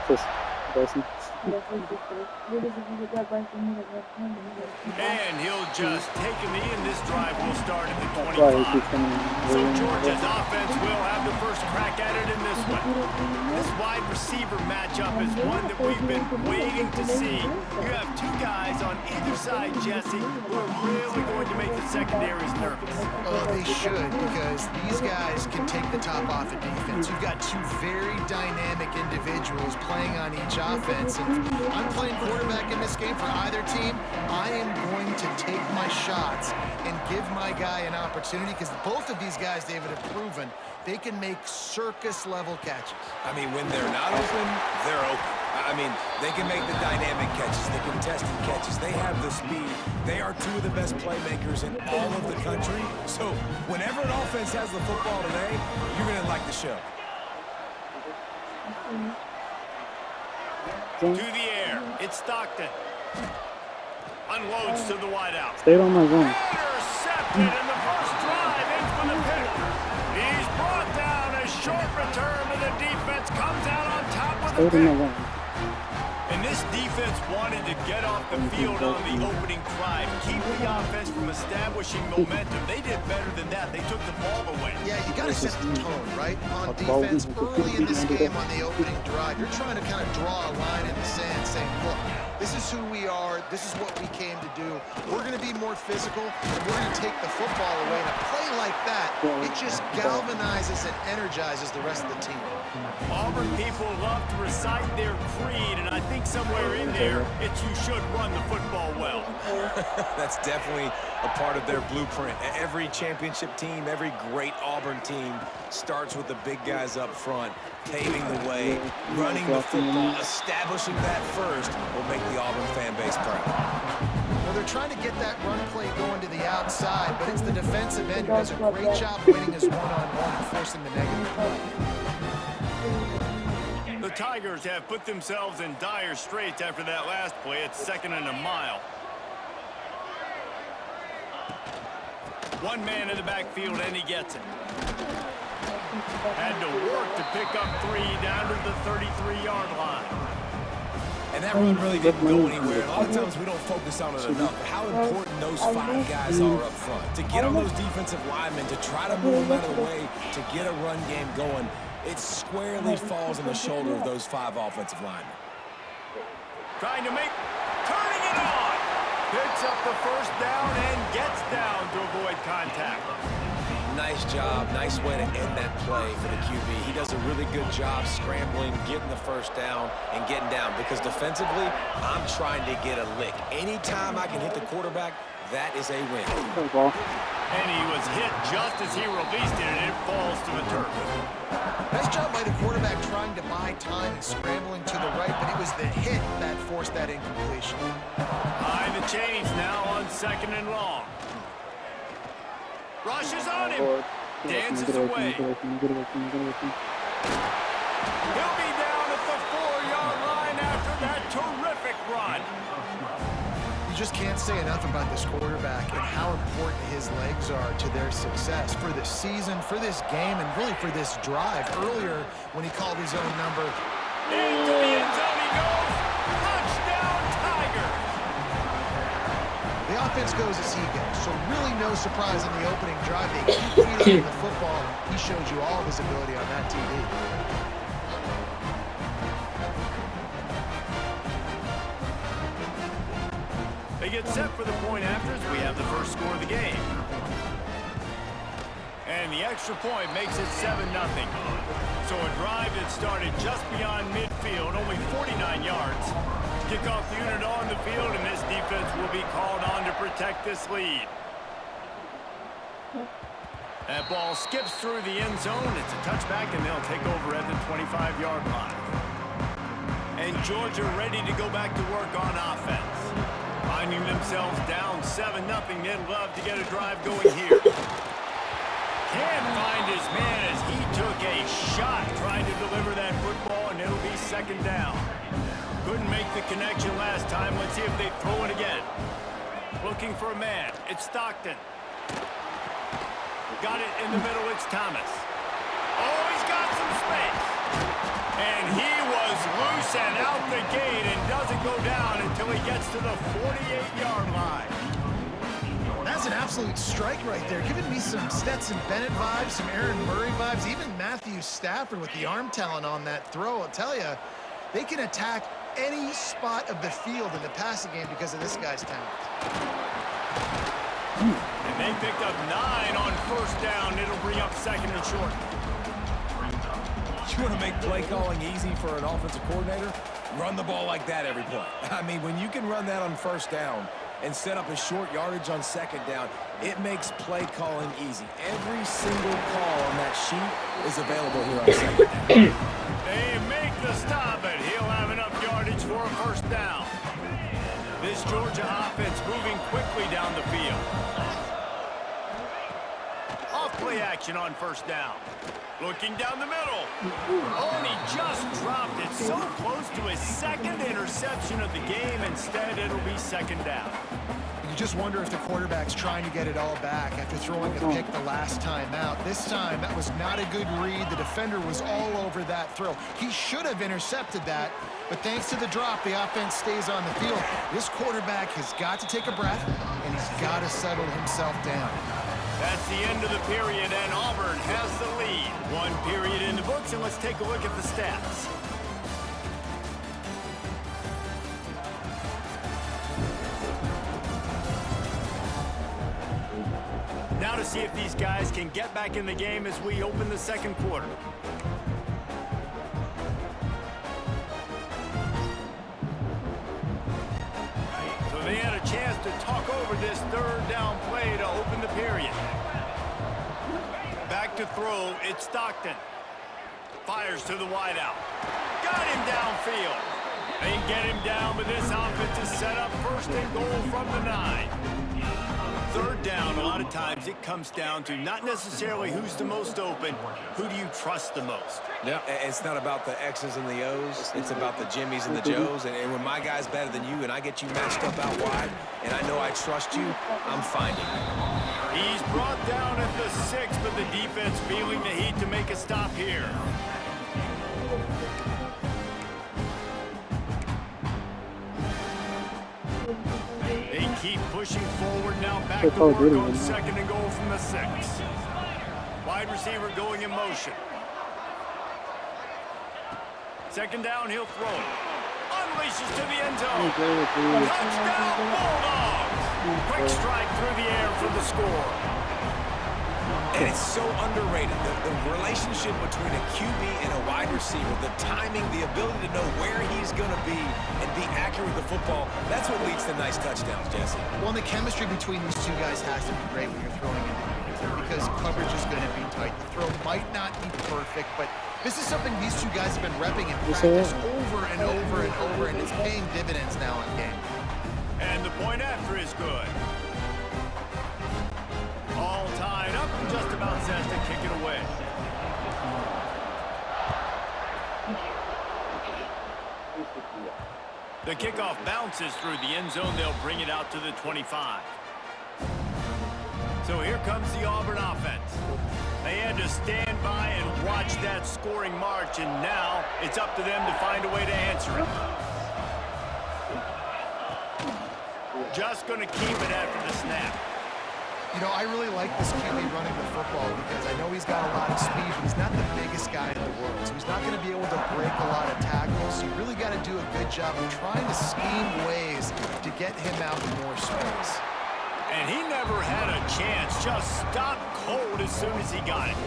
Pues, gracias. And he'll just take a knee, and this drive will start at the Why 25. keep coming So in? Georgia's offense will have the first crack at it in this one. This wide receiver matchup is one that we've been waiting to see. You have two guys on either side, Jesse, who are really going to make the secondaries nervous. Oh, they should, because these guys can take the top off of defense. You've got two very dynamic individuals playing on each offense. And if I'm playing quarterback in this game for either team, I am going to take my shots and give my guy an opportunity, because both of these guys, David, have proven they can make circus-level catches. I mean, when they're not open, they're open. I mean, they can make the dynamic catches, the contested catches. They have the speed. They are two of the best playmakers in all of the country. So whenever an offense has the football today, you're going to like the show. To the air, it's Stockton. Unloads to the wideout. Stay on my zone. Intercepted in the first drive, in for the pick. He's brought down. A short return, and the defense comes out on top Stay with a on my pick. zone. And this defense wanted to get off the field on the opening drive, keep the offense from establishing momentum. They did better than that. They took the ball away. Yeah, you got to set the tone, right? On defense, early in this game on the opening drive, you're trying to kind of draw a line in the sand saying, look, this is who we are. This is what we came to do. We're going to be more physical, and we're going to take the football away. And a play like that, it just galvanizes and energizes the rest of the team. Auburn people love to recite their creed, and I think somewhere in there, it's you should run the football well. That's definitely a part of their blueprint. Every championship team, every great Auburn team starts with the big guys up front, paving the way, running the football, establishing that first will make the Auburn fan base proud. Well, they're trying to get that run play going to the outside, but it's the defensive end who does a great job winning his one-on-one and forcing the negative play. The Tigers have put themselves in dire straits after that last play. It's 2nd and a mile. One man in the backfield, and he gets it. Had to work to pick up 3 down to the 33-yard line. And that run really didn't go anywhere. A lot of times we don't focus on it enough. How important those 5 guys are up front. To get on those defensive linemen, to try to move them out of the way, to get a run game going. It squarely falls on the shoulder of those 5 offensive linemen. Trying to make, turning it on. Picks up the first down and gets down to avoid contact. Nice job. Nice way to end that play for the QB. He does a really good job scrambling, getting the first down, and getting down. Because defensively, I'm trying to get a lick. Anytime I can hit the quarterback, that is a win. And he was hit just as he released it, and it falls to the turf. Nice job by the quarterback trying to buy time and scrambling to the right, but it was the hit that forced that incompletion. Behind the chains now on 2nd and long. Rushes on him. Dances away. He'll be down at the 4-yard line after that terrific run. You just can't say enough about this quarterback and how important his legs are to their success for this season, for this game, and really for this drive. Earlier, when he called his own number, into the end zone he goes. Touchdown, Tigers. The offense goes as he goes, so really no surprise in the opening drive. They keep feeding the football. He showed you all of his ability on that TD. They get set for the point after as we have the first score of the game. And the extra point makes it 7-0. So a drive that started just beyond midfield, only 49 yards. Kickoff unit on the field, and this defense will be called on to protect this lead. That ball skips through the end zone. It's a touchback, and they'll take over at the 25-yard line. And Georgia ready to go back to work on offense. Finding themselves down 7-0, they'd love to get a drive going here. Can't find his man as he took a shot trying to deliver that football, and it'll be 2nd down. Couldn't make the connection last time. Let's see if they throw it again. Looking for a man. It's Stockton. Got it in the middle. It's Thomas. Oh, he's got some space. loose and out the gate and doesn't go down until he gets to the 48-yard line. That's an absolute strike right there, giving me some Stetson Bennett vibes, some Aaron Murray vibes, even Matthew Stafford with the arm talent on that throw. I'll tell you, they can attack any spot of the field in the passing game because of this guy's talent. And they picked up 9 on first down. It'll bring up second and short. You want to make play calling easy for an offensive coordinator? Run the ball like that every play. I mean, when you can run that on first down and set up a short yardage on second down, it makes play calling easy. Every single call on that sheet is available here on second down. They make the stop, but he'll have enough yardage for a first down. This Georgia offense moving quickly down the field. Off play action on first down. Looking down the middle. Oh, and he just dropped it so close to his second interception of the game. Instead, it'll be second down. You just wonder if the quarterback's trying to get it all back after throwing a pick the last time out. This time, that was not a good read. The defender was all over that throw. He should have intercepted that, but thanks to the drop, the offense stays on the field. This quarterback has got to take a breath, and he's got to settle himself down. That's the end of the period, and Auburn has the lead. 1 period in the books, and let's take a look at the stats. Now to see if these guys can get back in the game as we open the second quarter. So they had a chance to talk over this third down play to open the period. Back to throw, it's Stockton. Fires to the wideout. Got him downfield. They get him down, but this offense is set up first and goal from the 9. Third down, a lot of times it comes down to not necessarily who's the most open, who do you trust the most? Yeah, it's not about the X's and the O's. It's about the Jimmies and the Joes. And when my guy's better than you and I get you matched up out wide and I know I trust you, I'm finding you. He's brought down at the 6, but the defense feeling the heat to make a stop here. They keep pushing forward now, back to work on second and goal from the 6. Wide receiver going in motion. Second down, he'll throw it. Unleashes to the end zone. Touchdown, Bulldogs! Quick strike through the air for the score. And it's so underrated. The relationship between a QB and a wide receiver, the timing, the ability to know where he's going to be and be accurate with the football, that's what leads to nice touchdowns, Jesse. Well, and the chemistry between these two guys has to be great when you're throwing into defense because coverage is going to be tight. The throw might not be perfect, but this is something these two guys have been repping in practice over and over and over, and it's paying dividends now in game. And the point after is good. All tied up and just about set to kick it away. The kickoff bounces through the end zone. They'll bring it out to the 25. So here comes the Auburn offense. They had to stand by and watch that scoring march, and now it's up to them to find a way to answer it. Just going to keep it after the snap. You know, I really like this QB running the football because I know he's got a lot of speed, but he's not the biggest guy in the world. So he's not going to be able to break a lot of tackles. So you really got to do a good job of trying to scheme ways to get him out in more space. And he never had a chance, just stopped cold as soon as he got it.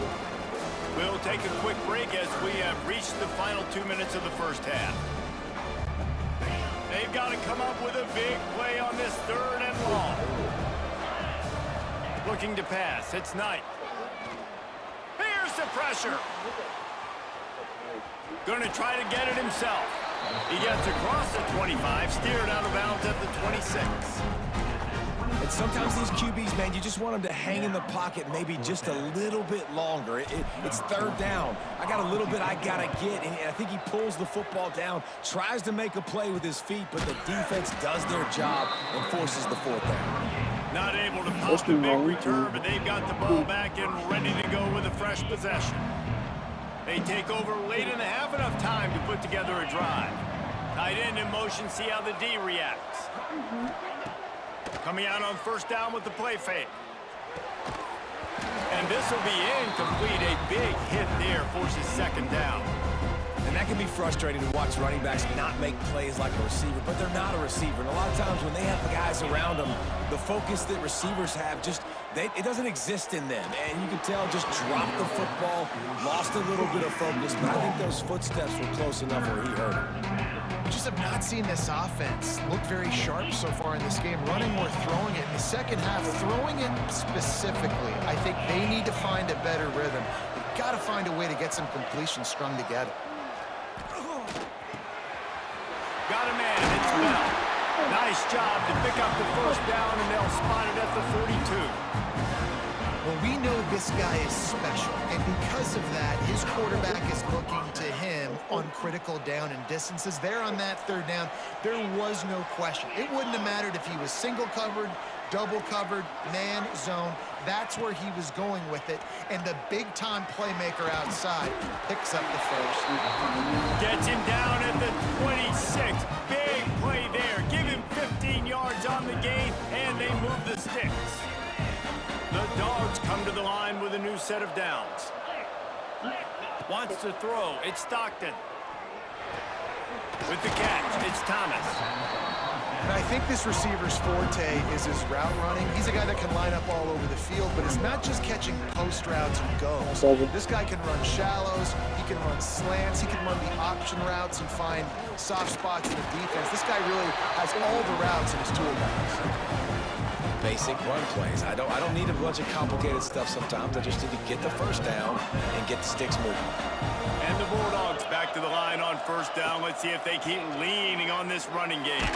We'll take a quick break as we have reached the final 2 minutes of the first half. They've got to come up with a big play on this third and long. Looking to pass, it's Knight. Here's the pressure. Going to try to get it himself. He gets across the 25, steered out of bounds at the 26. And sometimes these QBs, man, you just want them to hang in the pocket maybe just a little bit longer. It's third down. I got a little bit I got to get, and I think he pulls the football down, tries to make a play with his feet, but the defense does their job and forces the fourth down. Not able to pop the big return, but they've got the ball back and ready to go with a fresh possession. They take over late in the half, enough time to put together a drive. Tight end in motion, see how the D reacts. Coming out on first down with the play fake. And this will be incomplete. A big hit there forces second down. And that can be frustrating to watch running backs not make plays like a receiver, but they're not a receiver. And a lot of times when they have the guys around them, the focus that receivers have it doesn't exist in them. And you can tell just dropped the football, lost a little bit of focus, but I think those footsteps were close enough where he hurt him. We just have not seen this offense look very sharp so far in this game, running or throwing it. In the second half, throwing it specifically, I think they need to find a better rhythm. They've got to find a way to get some completions strung together. Got a man, it's Bell. Nice job to pick up the first down, and they'll spot it at the 42. Well, we know this guy is special, and because of that, his quarterback is looking to him on critical down and distances. There on that third down, there was no question. It wouldn't have mattered if he was single covered, double covered, man, zone. That's where he was going with it, and the big-time playmaker outside picks up the first. Gets him down at the 26. Big play there. Give him 15 yards on the gain, and they move the sticks. The Dogs come to the line with a new set of downs. Wants to throw. It's Stockton. With the catch, it's Thomas. And I think this receiver's forte is his route running. He's a guy that can line up all over the field, but it's not just catching post routes and goes. This guy can run shallows, he can run slants, he can run the option routes and find soft spots in the defense. This guy really has all the routes in his toolbox. Basic run plays. I don't need a bunch of complicated stuff sometimes. I just need to get the first down and get the sticks moving. And the Bulldogs back to the line on first down. Let's see if they keep leaning on this running game.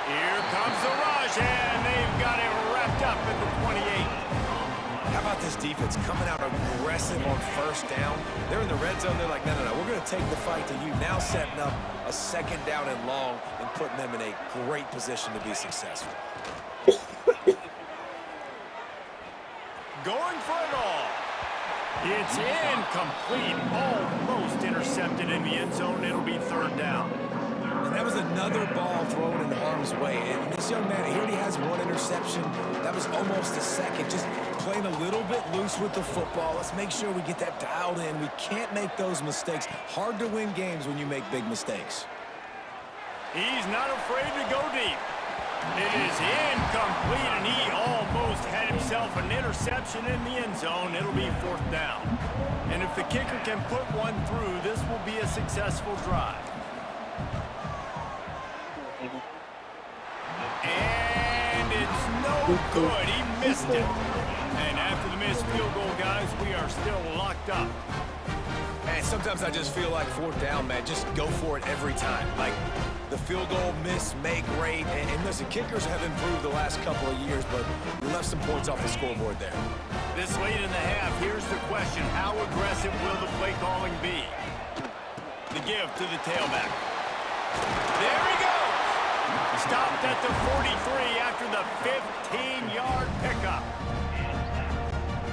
Here comes the rush, and they've got it wrapped up at the 28. How about this defense coming out aggressive on first down? They're in the red zone. They're like, no, we're going to take the fight to you. Now setting up a second down and long and putting them in a great position to be successful. Going for it all. It's incomplete. Almost intercepted in the end zone. It'll be third down. And that was another ball thrown in harm's way. And this young man, he already has one interception. That was almost a second. Just playing a little bit loose with the football. Let's make sure we get that dialed in. We can't make those mistakes. Hard to win games when you make big mistakes. He's not afraid to go deep. It is incomplete, and he almost had himself an interception in the end zone. It'll be fourth down. And if the kicker can put one through, this will be a successful drive. And it's no good. He missed it. And after the missed field goal, guys, we are still locked up. And sometimes I just feel like fourth down, man, just go for it every time. Like the field goal miss, make rate. And listen, kickers have improved the last couple of years, but we left some points off the scoreboard there. This late in the half, here's the question. How aggressive will the play calling be? The give to the tailback. There he goes. Stopped at the 43 after the 15-yard pickup.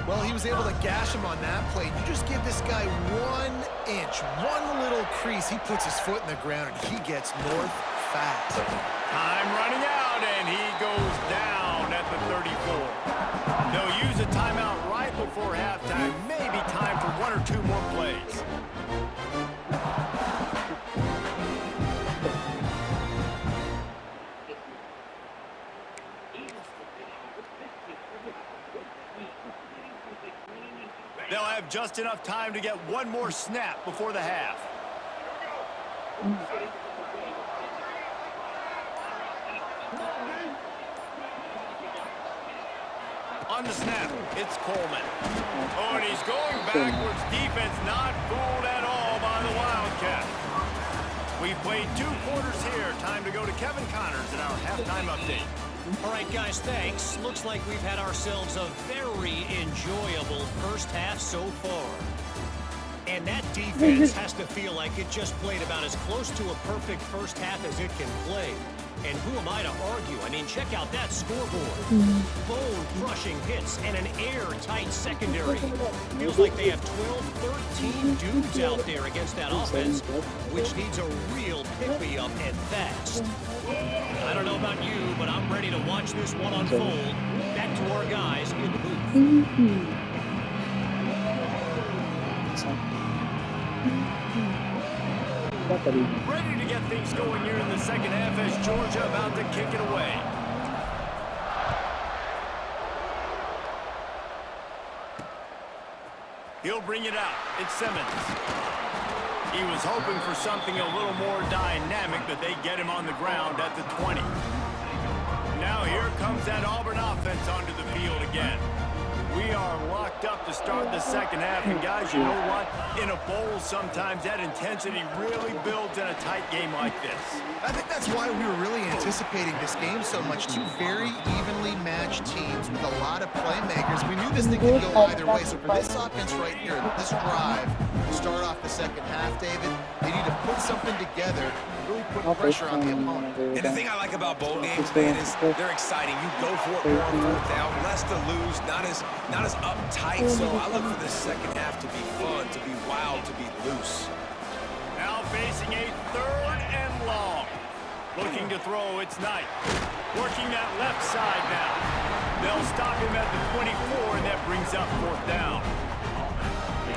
Well, he was able to gash him on that play. You just give this guy 1 inch, one little crease, he puts his foot in the ground, and he gets north fast. Time running out, and he goes down at the 34. They'll use a timeout right before halftime. Maybe time for one or two more plays. They'll have just enough time to get one more snap before the half. On the snap, it's Coleman. Oh, and he's going backwards. Defense not fooled at all by the Wildcats. We've played 2 quarters here. Time to go to Kevin Connors in our halftime update. All right, guys, thanks. Looks like we've had ourselves a very enjoyable first half so far. And that defense has to feel like it just played about as close to a perfect first half as it can play. And who am I to argue? I mean, check out that scoreboard. Bone-crushing hits and an airtight secondary. Feels like they have 12, 13 dudes out there against that offense, which needs a real pick-me-up and fast. I don't know about you, but I'm ready to watch this one unfold. Back to our guys in the booth. Ready to get things going here in the second half as Georgia about to kick it away. He'll bring it out. It's Simmons. He was hoping for something a little more dynamic, but they get him on the ground at the 20. Now here comes that Auburn offense onto the field again. We are locked up to start the second half, and guys, you know what? In a bowl, sometimes that intensity really builds in a tight game like this. I think that's why we were really anticipating this game so much. Two very evenly matched teams with a lot of playmakers. We knew this thing could go either way. So for this offense right here, this drive, to start off the second half, David, they need to put something together and really put pressure on the opponent. And the thing I like about bowl games, man, is they're exciting. You go for it more on fourth down, less to lose, not as uptight. So I look for this second half to be fun, to be wild, to be loose. Now facing a 3rd and long. Looking to throw, it's Knight. Working that left side now. They'll stop him at the 24, and that brings up 4th down.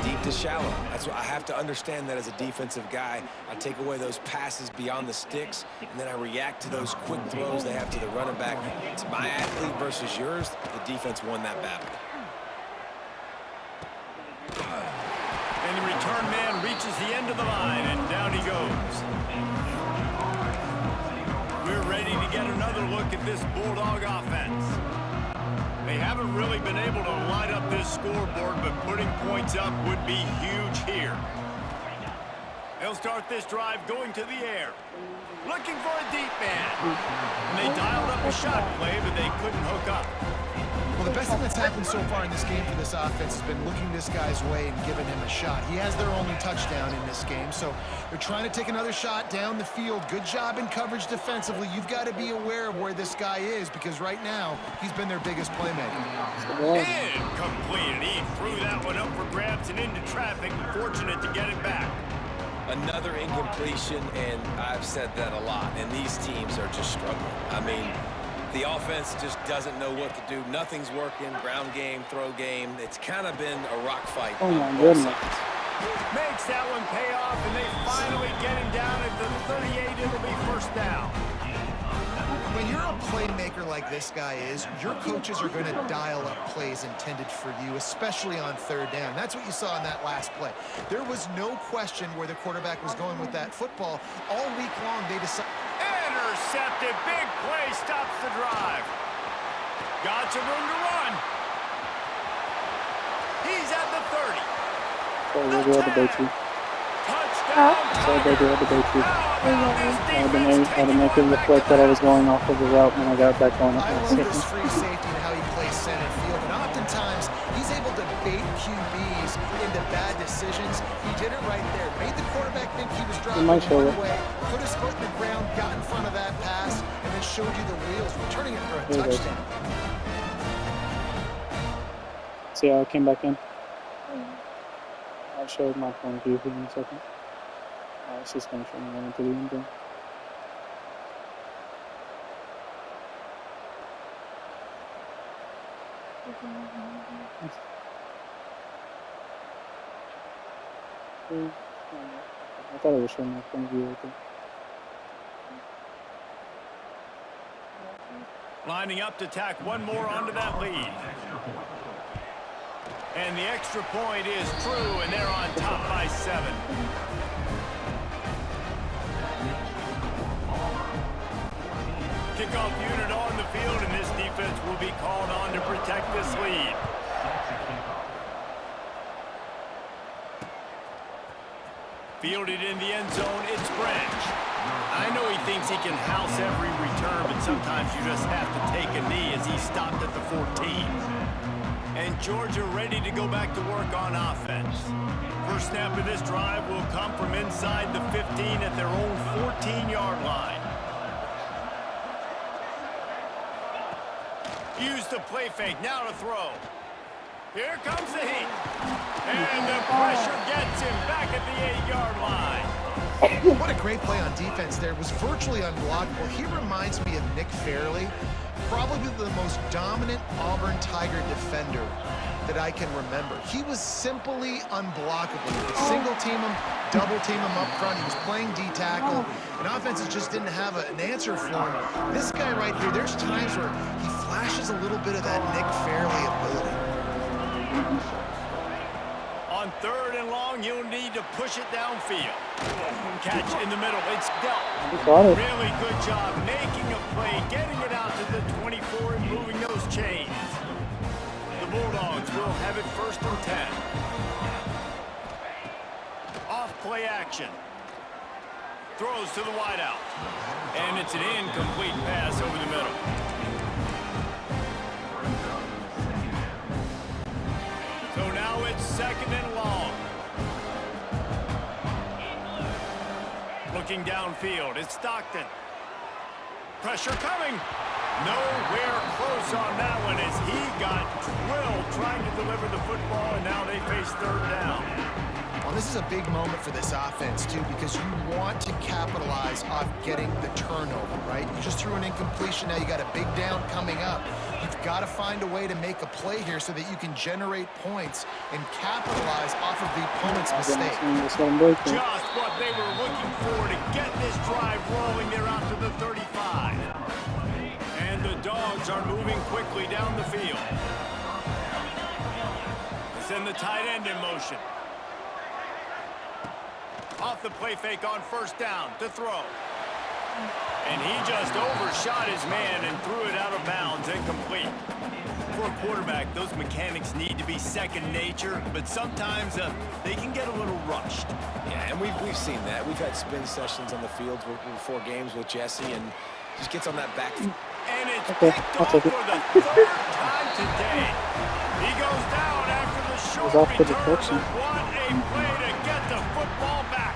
Deep to shallow. That's what I have to understand that as a defensive guy. I take away those passes beyond the sticks, and then I react to those quick throws they have to the running back. It's my athlete versus yours. The defense won that battle. And the return man reaches the end of the line, and down he goes. We're ready to get another look at this Bulldog offense. They haven't really been able to light up this scoreboard, but putting points up would be huge here. They'll start this drive going to the air. Looking for a deep man. And they dialed up a shot play, but they couldn't hook up. Well, the best thing that's happened so far in this game for this offense has been looking this guy's way and giving him a shot. He has their only touchdown in this game, so they're trying to take another shot down the field. Good job in coverage defensively. You've got to be aware of where this guy is because right now he's been their biggest playmaker. Incomplete, and he threw that one up for grabs and into traffic. Fortunate to get it back. Another incompletion, and I've said that a lot, and these teams are just struggling. I mean, the offense just doesn't know what to do. Nothing's working. Ground game, throw game. It's kind of been a rock fight. Oh my goodness. Makes that one pay off, and they finally get him down at the 38. It'll be 1st down. When you're a playmaker like this guy is, your coaches are going to dial up plays intended for you, especially on 3rd down. That's what you saw in that last play. There was no question where the quarterback was going with that football. All week long, they decided... Intercepted. Big play stops the drive. Got some room to run. He's at the 30. So they do the Bay-2. Touchdown. So they do the Bay-2. I had to make it reflect that I was going off of the route when I got back on it. I love this free safety and how he plays center field. And oftentimes, he's able to bait QBs into bad decisions. He did it right there. Made the quarterback think he was dropping one way, put his foot in the ground, got in front of that pass, and then showed you the wheels, returning it for a touchdown. See how I came back in? I'll show my point of view here in a second. It's just going to show me right into the end zone. I thought it was showing my point of view right there. Lining up to tack one more onto that lead. And the extra point is true, and they're on top by 7. Kickoff unit on the field, and this defense will be called on to protect this lead. Fielded in the end zone, it's Branch. I know he thinks he can house every return, but sometimes you just have to take a knee as he stopped at the 14. And Georgia ready to go back to work on offense. First snap of this drive will come from inside the 15 at their own 14-yard line. Use the play fake, now to throw. Here comes the heat. And the pressure gets him back at the 8-yard line. What a great play on defense there. It was virtually unblockable. He reminds me of Nick Fairley, probably the most dominant Auburn Tiger defender that I can remember. He was simply unblockable. You could single team him, double team him up front. He was playing D-tackle, and offenses just didn't have an answer for him. This guy right here, there's times where he flashes a little bit of that Nick Fairley ability. On 3rd and long, you'll need to push it downfield. Catch in the middle. It's dealt. Really good job making a play, getting it out to the 24 and moving those chains. The Bulldogs will have it 1st and 10. Off play action. Throws to the wideout. And it's an incomplete pass over the middle. So now it's 2nd and long. Looking downfield, it's Stockton. Pressure coming. Nowhere close on that one as he got drilled trying to deliver the football, and now they face 3rd down. Well, this is a big moment for this offense, too, because you want to capitalize off getting the turnover, right? You just threw an incompletion. Now you got a big down coming up. You've got to find a way to make a play here so that you can generate points and capitalize off of the opponent's mistake. Just what they were looking for to get this drive rolling. They're out to the 35. And the Dogs are moving quickly down the field. They send the tight end in motion. Off the play fake on 1st down to throw. And he just overshot his man and threw it out of bounds, incomplete. For a quarterback, those mechanics need to be second nature, but sometimes they can get a little rushed. Yeah, and we've seen that. We've had spin sessions on the field before games with Jesse, and just gets on that back. And it's picked off for the 3rd time today. He goes down after the short return, but what a play to get the football back.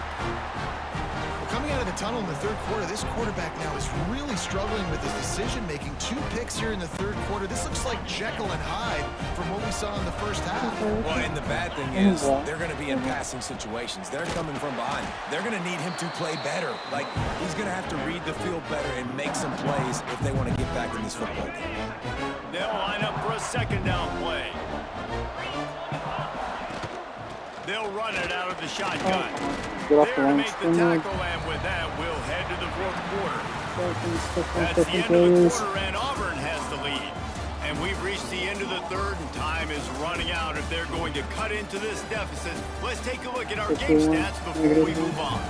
Coming out of the tunnel in the 3rd quarter, this quarterback now is really struggling with his decision-making. 2 picks here in the 3rd quarter. This looks like Jekyll and Hyde from what we saw in the 1st half. Well, and the bad thing is they're going to be in passing situations. They're coming from behind. They're going to need him to play better. Like, he's going to have to read the field better and make some plays if they want to get back in this football game. They'll line up for a 2nd down play. They'll run it out of the shotgun. There to make the tackle, and with that, we'll head to the 4th quarter. That's the end of the quarter, and Auburn has the lead. And we've reached the end of the 3rd, and time is running out if they're going to cut into this deficit. Let's take a look at our game stats before we move on.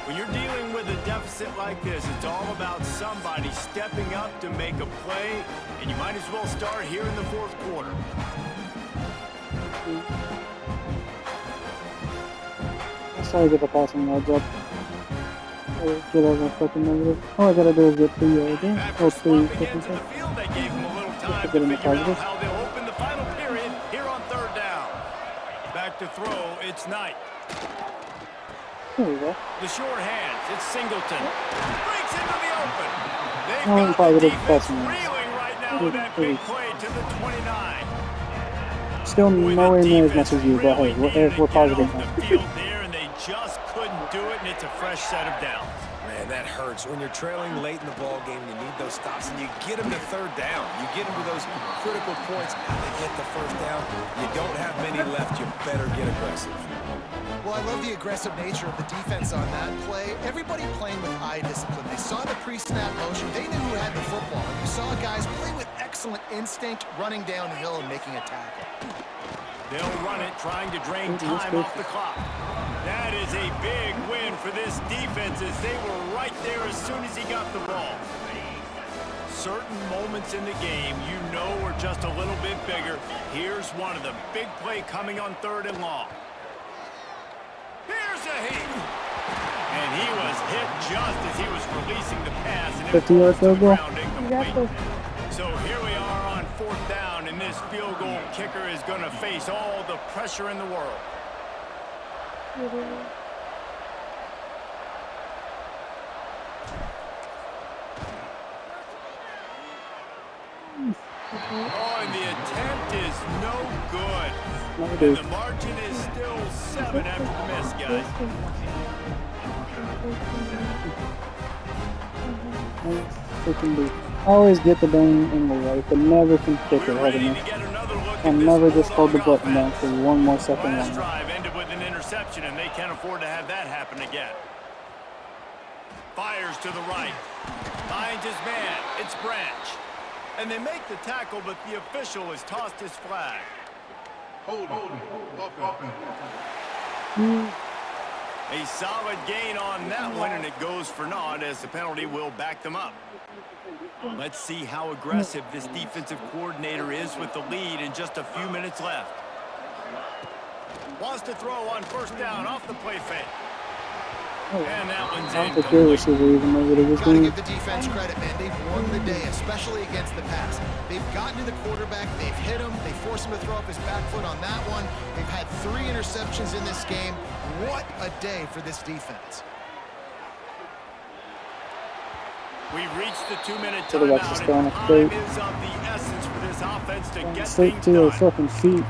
When you're dealing with a deficit like this, it's all about somebody stepping up to make a play, and you might as well start here in the 4th quarter. Sorry to get the passing yards up. Get over fucking negative. All I gotta do is get 3 yards in. Or 3 Into the field, they gave him a little time to figure out how they'll open the final period here on 3rd down. Back to throw, it's Knight. There we go. The short hands, it's Singleton. Breaks into the open. They've Oh, got probably the didn't defense pass him. reeling right now with that big play to the 29. Still nowhere near as much as you, but hey, we're positive now. The field there, and they just couldn't do it, and it's a fresh set of downs. Man, that hurts. When you're trailing late in the ball game, you need those stops, and you get them to 3rd down. You get them to those critical points, and they get the 1st down. You don't have many left. You better get aggressive. Well, I love the aggressive nature of the defense on that play. Everybody playing with eye discipline. They saw the pre-snap motion. They knew who had the football. And you saw guys play with excellent instinct, running downhill and making a tackle. They'll run it, trying to drain time off the clock. That is a big win for this defense as they were right there as soon as he got the ball. Certain moments in the game you know are just a little bit bigger. Here's one of them. Big play coming on 3rd and long. Here's a heat. And he was hit just as he was releasing the pass. And it 50-yard falls to the field goal. ground incomplete. So here we are on 4th down, and this field goal kicker is going to face all the pressure in the world. Oh, and the attempt is no good. And the margin is still 7 after the miss, guys. Always get the bang in the right, but never can kick it We're hard ready enough. to get another look at And this never just hold the Bulldog button down offense. for one more second Last longer. drive ended with an interception, and they can't afford to have that happen again. Fires to the right. Finds his man. It's Branch. And they make the tackle, but the official has tossed his flag. A solid gain on that one, and it goes for naught as the penalty will back them up. Let's see how aggressive this defensive coordinator is with the lead and just a few minutes left. Wants to throw on 1st down off the play fake. And that one's I don't think your incomplete. receiver even knew what he was Got to doing. give the defense credit, man. They've won the day, especially against the pass. They've gotten to the quarterback. They've hit him. They forced him to throw off his back foot on that one. They've had 3 interceptions in this game. What a day for this defense. We've reached the 2-minute Quarterback's just timeout, throwing and it time straight. is of the essence for this offense to get Straight things to their done. fucking feet.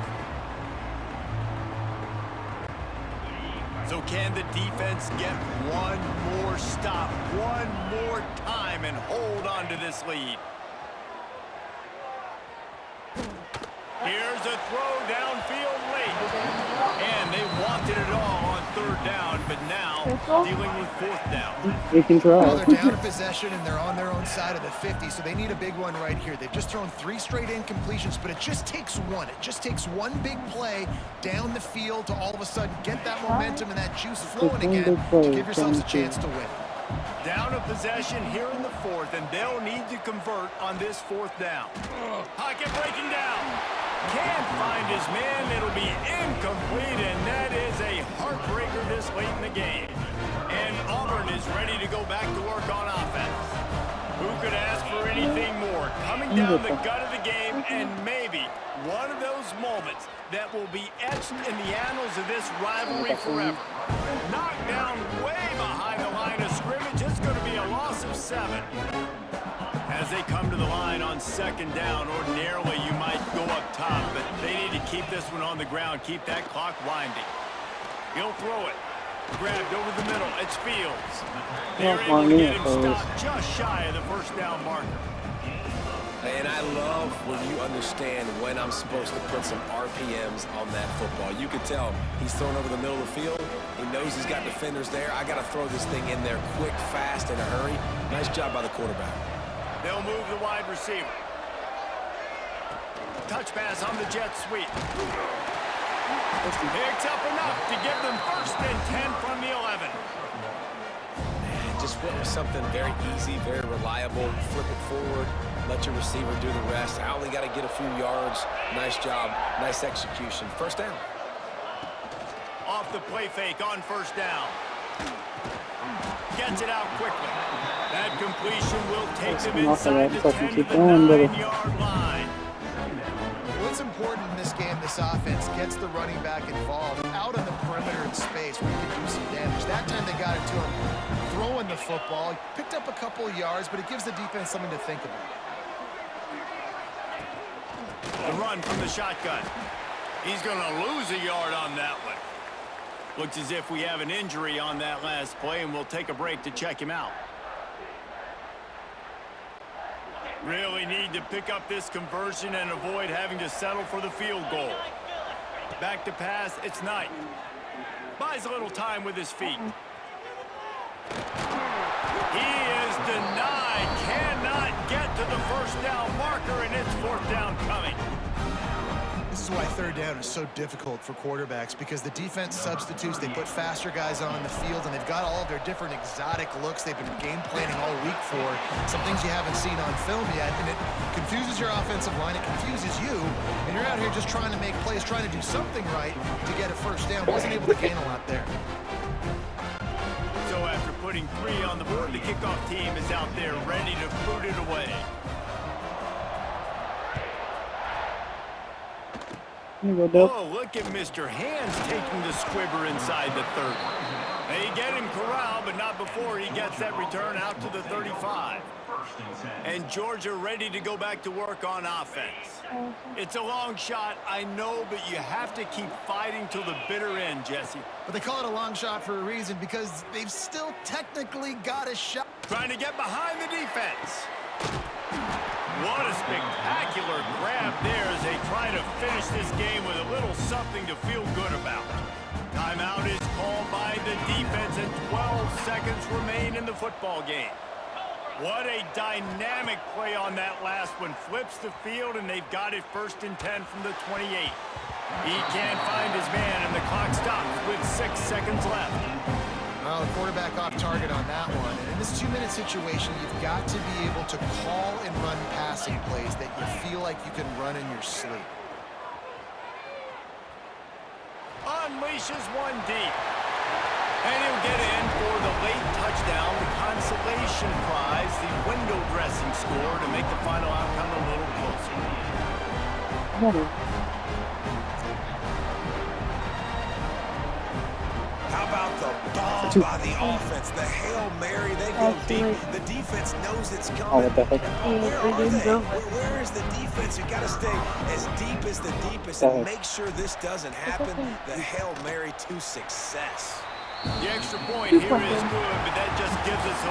So can the defense get one more stop, one more time, and hold on to this lead? Here's a throw downfield late. And they wanted it all on 3rd down, but now dealing with 4th down. We can try. Well, they're down in possession, and they're on their own side of the 50, so they need a big one right here. They've just thrown 3 straight incompletions, but it just takes one. It just takes one big play down the field to all of a sudden get that momentum and that juice flowing again to give yourselves a chance to win. Down a possession here in the 4th, and they'll need to convert on this 4th down. Pocket breaking down. Can't find his man. It'll be incomplete, and that is a heartbreaker this late in the game. And Auburn is ready to go back to work on offense. Who could ask for anything more? Coming down the gut of the game, and maybe one of those moments that will be etched in the annals of this rivalry forever. Knocked down way behind the line of scrimmage. It's going to be a loss of 7. As they come to the line on 2nd down, ordinarily you might go up top, but they need to keep this one on the ground, keep that clock winding. He'll throw it. Grabbed over the middle. It's Fields. They're able to get him stopped just shy of the 1st down marker. And I love when you understand when I'm supposed to put some RPMs on that football. You can tell he's thrown over the middle of the field. He knows he's got defenders there. I got to throw this thing in there quick, fast, in a hurry. Nice job by the quarterback. They'll move the wide receiver. Touch pass on the jet sweep. Picks up enough to give them 1st and 10 from the 11. Man, just went with something very easy, very reliable. Flip it forward. Let your receiver do the rest. I only got to get a few yards. Nice job. Nice execution. 1st down. Off the play fake on 1st down. Gets it out quickly. That completion will take them inside the 10 to the 9-yard line. What's important in this game, this offense gets the running back involved out on the perimeter in space where he can do some damage. That time they got it to him throwing the football. He picked up a couple of yards, but it gives the defense something to think about. The run from the shotgun. He's going to lose a yard on that one. Looks as if we have an injury on that last play, and we'll take a break to check him out. Really need to pick up this conversion and avoid having to settle for the field goal. Back to pass, it's Knight. Buys a little time with his feet. He is denied, cannot get to the 1st down marker, and it's 4th down coming. This is why third down is so difficult for quarterbacks, because the defense substitutes, they put faster guys on the field, and they've got all of their different exotic looks they've been game planning all week for, some things you haven't seen on film yet, and it confuses your offensive line, it confuses you, and you're out here just trying to make plays, trying to do something right to get a first down. Wasn't able to gain a lot there. So after putting 3 on the board, the kickoff team is out there ready to boot it away. Here you go, Dub. Oh, look at Mr. Hands taking the squibber inside the 30. They get him corralled, but not before he gets that return out to the 35. And Georgia ready to go back to work on offense. It's a long shot, I know, but you have to keep fighting till the bitter end, Jesse. But they call it a long shot for a reason, because they've still technically got a shot. Trying to get behind the defense. What a spectacular grab there as they try to finish this game with a little something to feel good about. Timeout is called by the defense and 12 seconds remain in the football game. What a dynamic play on that last one. Flips the field and they've got it 1st and 10 from the 28. He can't find his man and the clock stops with 6 seconds left. Well, the quarterback off target on that one. And in this 2-minute situation, you've got to be able to call and run passing plays that you feel like you can run in your sleep. Unleashes one deep. And he'll get in for the late touchdown, the consolation prize, the window dressing score to make the final outcome a little closer. How about the bomb by the offense? The Hail Mary, they go deep. The defense knows it's coming. Oh, what the heck? Where are they? Where is the defense? You got to stay as deep as the deepest and make sure this doesn't happen. The Hail Mary to success. The extra point here is good, but that just gives us a